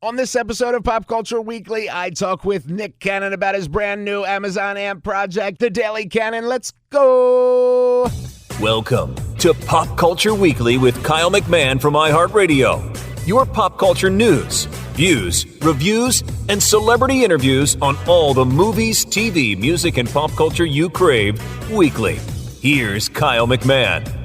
On this episode of Pop Culture Weekly, I talk with Nick Cannon about his brand new Amazon AMP project, The Daily Cannon. Let's go! Welcome to Pop Culture Weekly with Kyle McMahon from iHeartRadio. Your pop culture news, views, reviews, and celebrity interviews on all the movies, TV, music, and pop culture you crave weekly. Here's Kyle McMahon.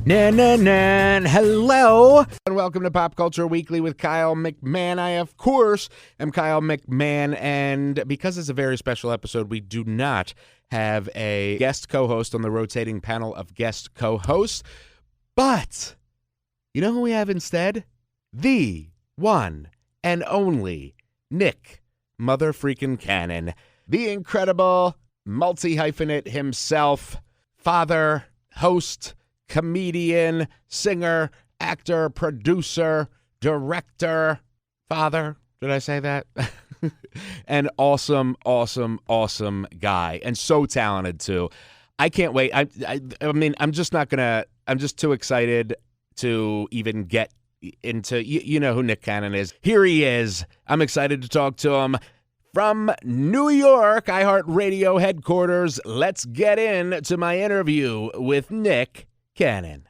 Hello, and welcome to Pop Culture Weekly with Kyle McMahon. I, of course, am Kyle McMahon, and because it's a very special episode, we do not have a guest co-host on the rotating panel of guest co-hosts. But you know who we have instead? The one and only Nick Mother-freaking Cannon, the incredible multi-hyphenate himself, father, host, comedian, singer, actor, producer, director, father. Did I say that? An awesome guy, and so talented too. I can't wait. I mean, I'm just too excited to even get into, you know who Nick Cannon is. Here he is. I'm excited to talk to him. From New York, iHeartRadio headquarters, let's get into my interview with Nick Cannon.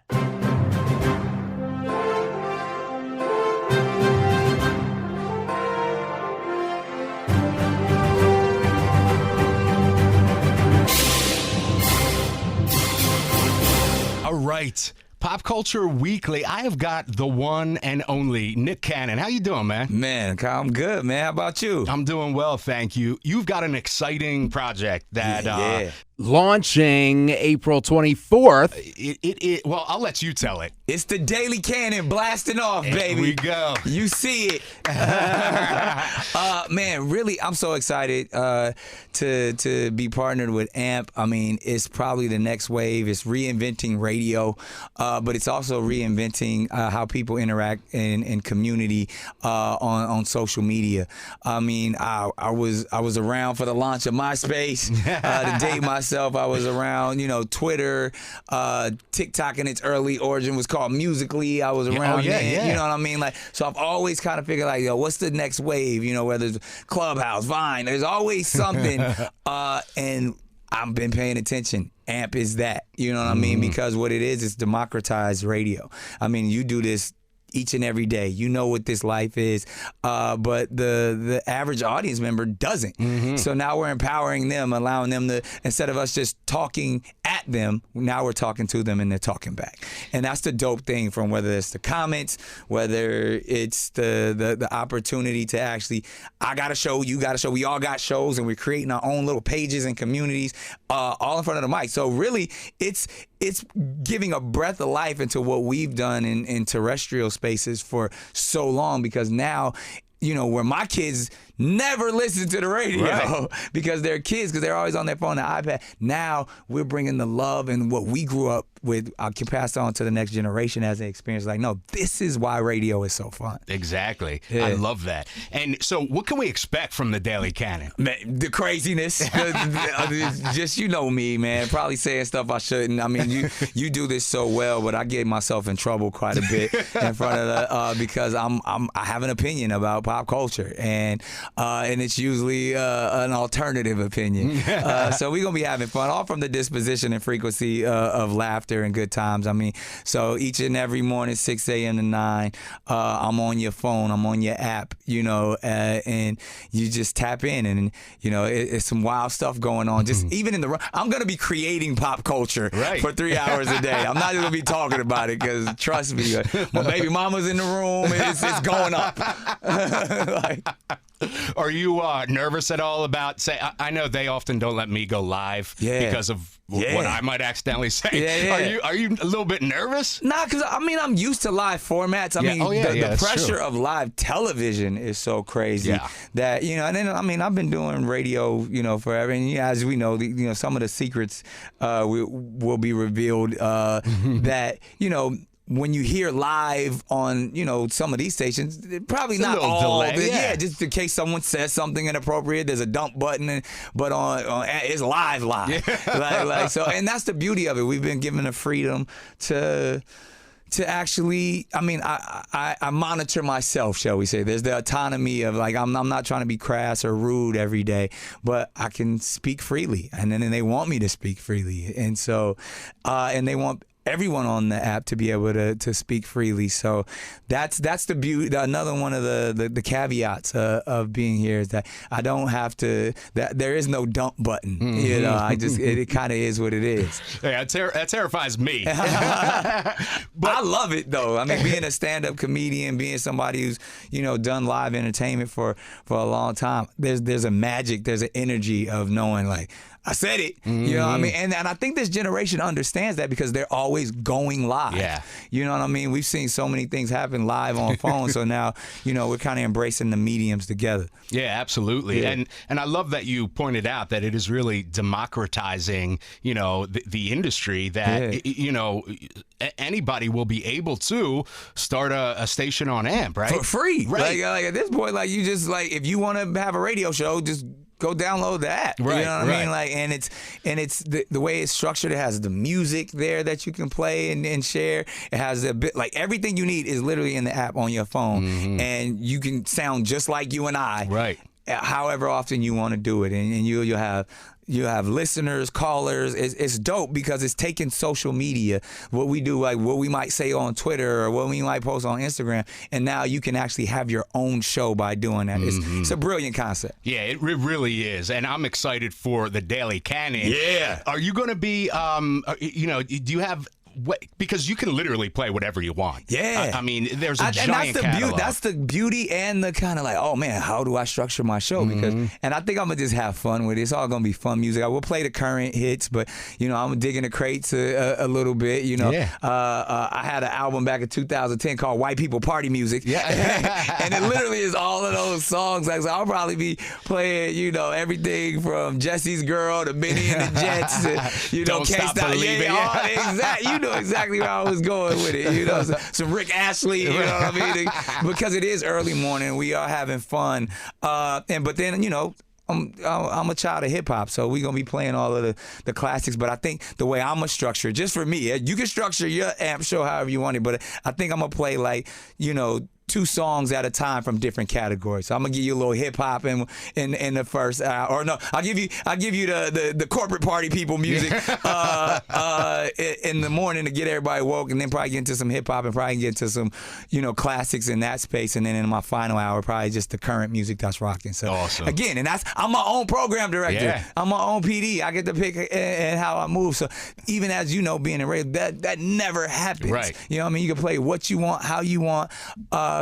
All right. Pop Culture Weekly. I have got the one and only Nick Cannon. How you doing, man? Man, Kyle, I'm good, man. How about you? I'm doing well, thank you. You've got an exciting project that launching April 24th. Well, I'll let you tell it. It's the Daily Cannon blasting off, baby. Here we go. You see it. Man, really, I'm so excited to be partnered with AMP. I mean, it's probably the next wave. It's reinventing radio, but it's also reinventing how people interact in community on social media. I mean, I was around for the launch of MySpace. To date myself, I was around, Twitter, TikTok in its early origin was called Musical.ly. I was around then, you know what I mean? Like, so I've always kind of figured like, what's the next wave? Whether it's Clubhouse, Vine, there's always something. And I've been paying attention. AMP is that, you know what I mean? Because what it is democratized radio. I mean, you do this each and every day. You know what this life is, but the average audience member doesn't. So now we're empowering them, allowing them to, instead of us just talking at them, now we're talking to them and they're talking back. And that's the dope thing, from whether it's the comments, whether it's the opportunity to actually, I got a show, you got a show, we all got shows, and we're creating our own little pages and communities all in front of the mic. So really, it's giving a breath of life into what we've done in terrestrial spaces for so long, because now, where my kids never listen to the radio because they're kids, because they're always on their phone and iPad. Now we're bringing the love and what we grew up with, can pass on to the next generation as they experience. Like, no, this is why radio is so fun. Exactly. Yeah. I love that. And so what can we expect from the Daily Cannon? Man, the craziness. Just, me, man. Probably saying stuff I shouldn't. I mean, you do this so well, but I get myself in trouble quite a bit in front of the, because I have an opinion about pop culture, and it's usually an alternative opinion. So we're going to be having fun, all from the disposition and frequency of laughter and good times. I mean, so each and every morning, 6 a.m. to 9, I'm on your phone, I'm on your app, and you just tap in, and, it's some wild stuff going on. Just even in the, I'm going to be creating pop culture for 3 hours a day. I'm not just going to be talking about it, because trust me, my baby mama's in the room, and it's going up. Are you nervous at all about, say, I know they often don't let me go live because of what I might accidentally say. Are you a little bit nervous? Nah, because I'm used to live formats. I mean, the pressure of live television is so crazy that, and then, I've been doing radio, forever. And as we know, some of the secrets will be revealed that, when you hear live on, some of these stations, probably it's not all. Delay, just in case someone says something inappropriate, there's a dump button, but on it's live. So, and that's the beauty of it. We've been given the freedom to to actually, I mean, I monitor myself, shall we say. There's the autonomy of like, I'm not trying to be crass or rude every day, but I can speak freely. And then they want me to speak freely. And so, and they want everyone on the app to be able to speak freely. So that's the beauty. Another one of the caveats of being here is that I don't have to, that there is no dump button. Mm-hmm. You know, it kind of is what it is. Yeah, that terrifies me. But I love it though. I mean, being a stand-up comedian, being somebody who's, you know, done live entertainment for a long time, there's a magic, there's an energy of knowing like, I said it. Mm-hmm. You know what I mean? And I think this generation understands that because they're always going live. Yeah. You know what I mean? We've seen so many things happen live on phone. So now, you know, we're kind of embracing the mediums together. Yeah, absolutely. Yeah. And I love that you pointed out that it is really democratizing, you know, the industry that, you know, anybody will be able to start a station on AMP, right? For free. Right. Like at this point, like you just like, if you want to have a radio show, just go download the app. Right, you know what I mean? Like, and it's the way it's structured. It has the music there that you can play and share. It has a bit like everything you need is literally in the app on your phone, and you can sound just like you and I. Right. However often you want to do it, and you'll have listeners, callers. It's dope because it's taking social media, what we do, like what we might say on Twitter or what we might post on Instagram, and now you can actually have your own show by doing that. It's a brilliant concept. Yeah, it really is, and I'm excited for the Daily Canon. Yeah. Are you going to be, you know, do you have... Because you can literally play whatever you want. Yeah. I mean, there's a giant catalog. That's the beauty and the kind of like, oh man, how do I structure my show? Because, and I think I'm going to just have fun with it. It's all going to be fun music. I will play the current hits, but, you know, I'm digging the crates a little bit, you know. Yeah. I had an album back in 2010 called White People Party Music. Yeah. And it literally is all of those songs. Like, so I'll probably be playing, you know, everything from Jesse's Girl to Benny and the Jets to, you know, Don't Stop Believing. Yeah, exactly. You know exactly where I was going with it. You know, some Rick Astley, you know what I mean? Because it is early morning, we are having fun. But then, you know, I'm a child of hip hop, so we're gonna be playing all of the classics. But I think the way I'm gonna structure, just for me, you can structure your AMP show however you want it. But I think I'm gonna play like, you know, 2 songs at a time from different categories. So I'm gonna give you a little hip hop in the first hour, or no, I'll give you the corporate party people music in the morning to get everybody woke, and then probably get into some hip hop and probably get into some, you know, classics in that space, and then in my final hour probably just the current music that's rocking. So awesome. Again, and I'm my own program director. Yeah. I'm my own PD. I get to pick and how I move. So even as you know, being a radio, that never happens. Right. You know what I mean? You can play what you want, how you want.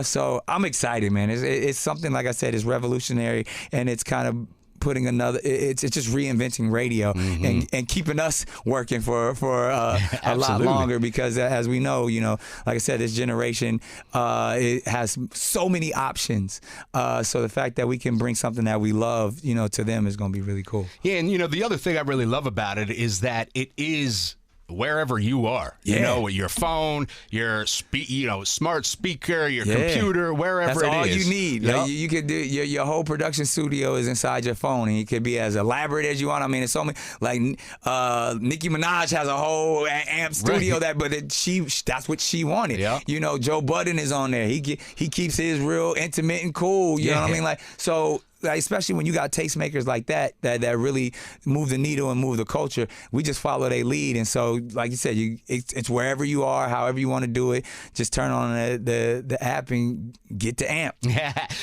So I'm excited, man. It's something, like I said, is revolutionary, and it's kind of putting another. It's just reinventing radio and keeping us working for a lot longer. Because as we know, you know, like I said, this generation it has so many options. So the fact that we can bring something that we love, you know, to them is going to be really cool. Yeah, and you know, the other thing I really love about it is that it is wherever you are, you know, with your phone, your smart speaker, your computer, wherever That's it all is. you need. Yep. Like, you could do your whole production studio is inside your phone, and it could be as elaborate as you want. I mean, it's so many. Like Nicki Minaj has a whole AMP studio but that's what she wanted. Yep. You know, Joe Budden is on there. He keeps his real intimate and cool. You know what I mean? Like, so. Especially when you got tastemakers like that really move the needle and move the culture, we just follow their lead. And so, like you said, it's wherever you are, however you want to do it. Just turn on the app and get to AMP.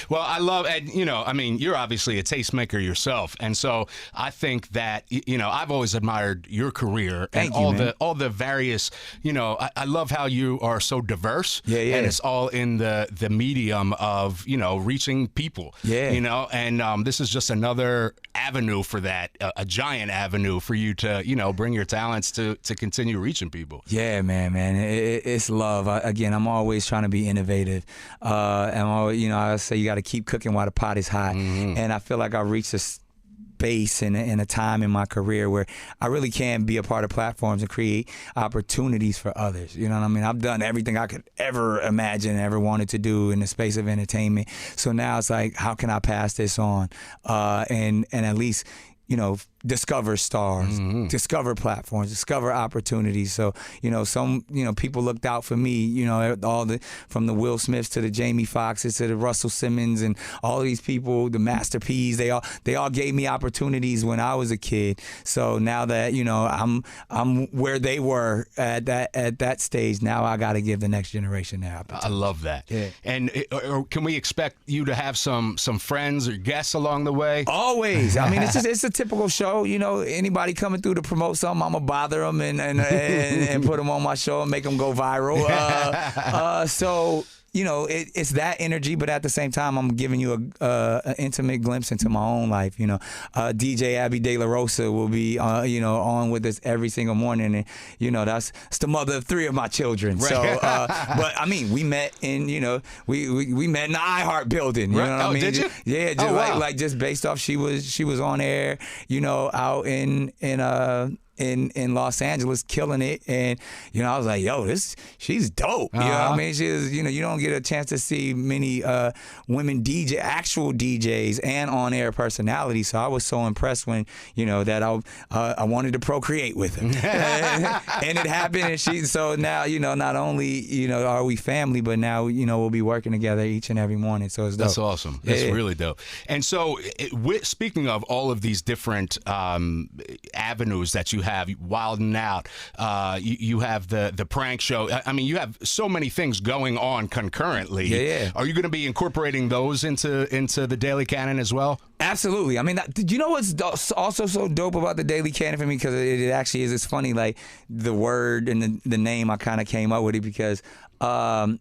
Well, I love, and you know, I mean, you're obviously a tastemaker yourself, and so I think that, you know, I've always admired your career and all the various, you know, I love how you are so diverse. Yeah. And it's all in the medium of, you know, reaching people. Yeah. You know, and this is just another avenue for that, a giant avenue for you to, you know, bring your talents to continue reaching people. Yeah, man. It's love. Again, I'm always trying to be innovative. And you know, I say you got to keep cooking while the pot is hot. And I feel like I've reached a space and a time in my career where I really can be a part of platforms and create opportunities for others. You know what I mean? I've done everything I could ever imagine, ever wanted to do in the space of entertainment. So now it's like, how can I pass this on? And at least, you know, discover stars, discover platforms, discover opportunities. So, some, people looked out for me, from the Will Smiths to the Jamie Foxxes to the Russell Simmons and all of these people, the Master P's, they all gave me opportunities when I was a kid. So now that, I'm where they were at that stage, now I got to give the next generation that opportunity. I love that. Yeah. And or can we expect you to have some friends or guests along the way? Always. I mean, it's a typical show. Anybody coming through to promote something, I'm gonna bother them and put them on my show and make them go viral. So it's that energy, but at the same time, I'm giving you an intimate glimpse into my own life. DJ Abby De La Rosa will be, on with us every single morning, and that's the mother of 3 of my children. Right. So, but I mean, we met in, we met in the iHeart building. You know what I mean? Did you? Yeah, just wow. like just based off she was on air, out in Los Angeles, killing it, and I was like, yo, she's dope. You know what I mean? She's, you don't get a chance to see many women actual DJs and on air personalities. So I was so impressed when that I wanted to procreate with her, and it happened. And so now not only are we family, but now we'll be working together each and every morning. So it's dope. That's awesome. That's really dope. And so, speaking of all of these different avenues that you have, Wildin' Out, you have the prank show. I mean, you have so many things going on concurrently. Yeah. Are you going to be incorporating those into the Daily Canon as well? Absolutely. I mean, you know what's also so dope about the Daily Canon for me? Because it actually is. It's funny, like the word and the name. I kind of came up with it because a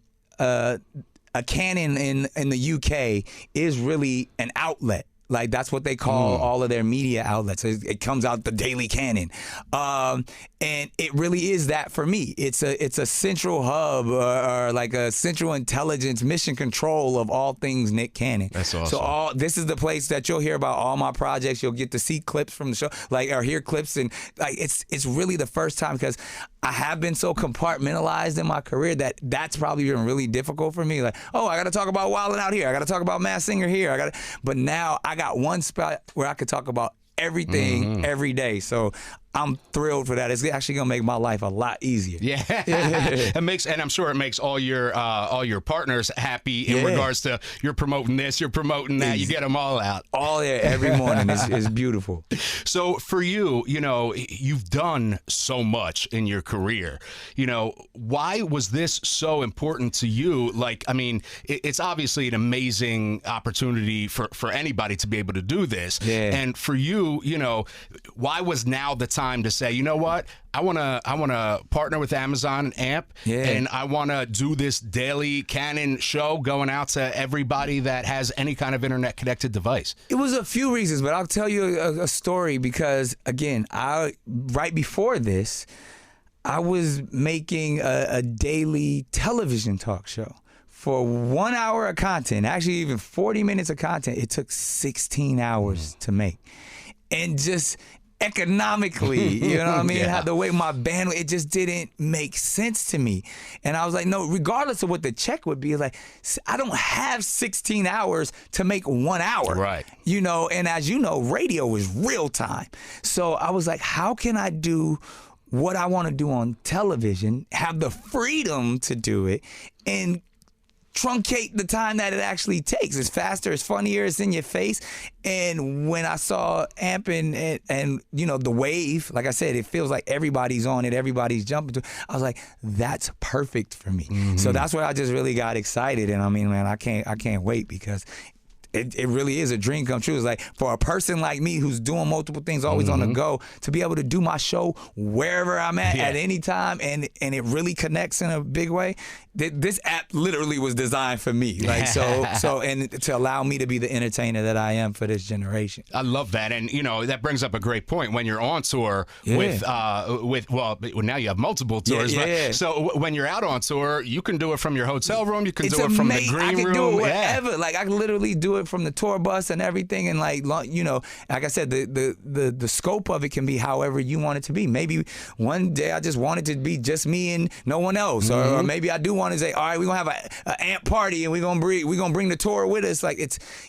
canon in the UK is really an outlet. Like, that's what they call all of their media outlets. It comes out the Daily Canon. And it really is that for me. It's a central hub or like a central intelligence mission control of all things Nick Cannon. That's awesome. So this is the place that you'll hear about all my projects. You'll get to see clips from the show, or hear clips. And like it's really the first time, because I have been so compartmentalized in my career that's probably been really difficult for me. Like, oh, I got to talk about Wildin' Out here. I got to talk about Masked Singer here. But now I got one spot where I could talk about everything every day. So I'm thrilled for that. It's actually gonna make my life a lot easier. Yeah, and I'm sure it makes all your partners happy in regards to you're promoting this, you're promoting that. You get them all out. All there every morning. It's beautiful. So for you, you've done so much in your career. Why was this so important to you? Like, I mean, it's obviously an amazing opportunity for anybody to be able to do this. Yeah. And for you, why was now the time to say, you know what, I want to partner with Amazon and AMP, and I want to do this Daily Canon show going out to everybody that has any kind of internet connected device? It was a few reasons, but I'll tell you a story, because again, right before this, I was making a daily television talk show. For 1 hour of content, actually even 40 minutes of content, it took 16 hours to make. And just economically, you know what I mean? Yeah. The way my bandwidth, it just didn't make sense to me. And I was like, no, regardless of what the check would be, like, I don't have 16 hours to make 1 hour. Right. And as you know, radio is real time. So I was like, how can I do what I want to do on television, have the freedom to do it, and truncate the time that it actually takes? It's faster, it's funnier, it's in your face. And when I saw AMP and the wave, like I said, it feels like everybody's on it, everybody's jumping to it. I was like, that's perfect for me. So that's where I just really got excited. And I mean, man, I can't wait, because it really is a dream come true. It's like, for a person like me who's doing multiple things, always on the go, to be able to do my show wherever I'm at any time, and it really connects in a big way. This app literally was designed for me, like and to allow me to be the entertainer that I am for this generation. I love that, and that brings up a great point. When you're on tour with now you have multiple tours. But, so when you're out on tour, you can do it from your hotel room. You can do it from the green room. I can do it wherever. Like, I can literally do it from the tour bus and everything, and like I said, the scope of it can be however you want it to be. Maybe one day I just want it to be just me and no one else, or maybe I do want to say, all right, we're gonna have an amp party and we're gonna bring the tour with us. Like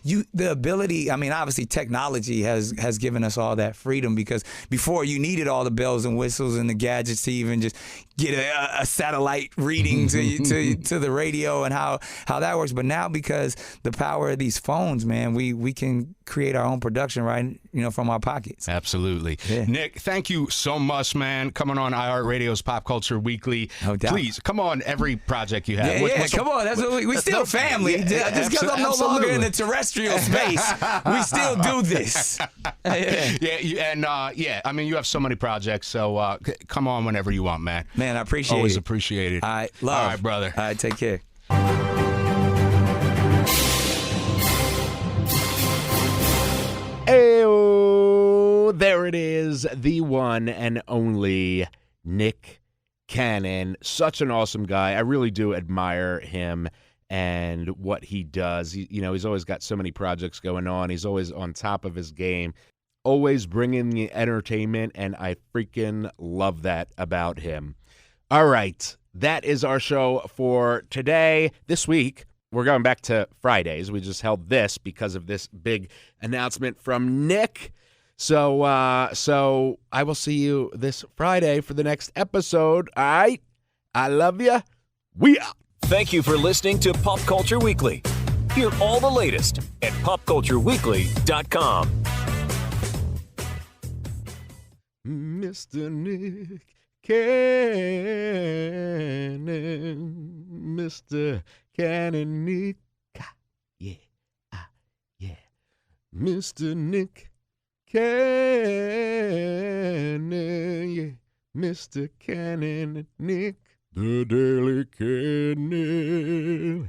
the ability. I mean, obviously technology has given us all that freedom, because before you needed all the bells and whistles and the gadgets to even just get a satellite reading to the radio and how that works. But now, because the power of these phones, man, we can create our own production right, from our pockets. Absolutely. Yeah. Nick, thank you so much, man. Coming on iHeartRadio's Pop Culture Weekly. No doubt. Please come on every project you have. Come on. That's what we still family. Just because I'm no longer in the terrestrial space, we still do this. I mean, you have so many projects, so come on whenever you want, man. Man, I appreciate Always it. appreciate it. All right, love. All right, brother. All right, take care. Ayo, there it is, the one and only Nick Cannon. Such an awesome guy. I really do admire him and what he does. He's always got so many projects going on. He's always on top of his game, always bringing the entertainment, and I freaking love that about him. All right, that is our show for today. This week, we're going back to Fridays. We just held this because of this big announcement from Nick. So I will see you this Friday for the next episode. All right? I love you. We out. Thank you for listening to Pop Culture Weekly. Hear all the latest at popcultureweekly.com. Mr. Nick Cannon, Mr. Cannon Nick, yeah, Mr. Nick Cannon, yeah, Mr. Cannon Nick, the Daily Cannon,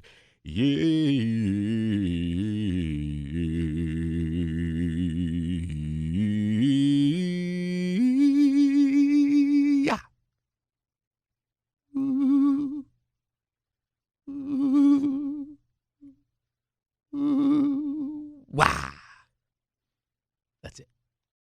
Wow. That's it.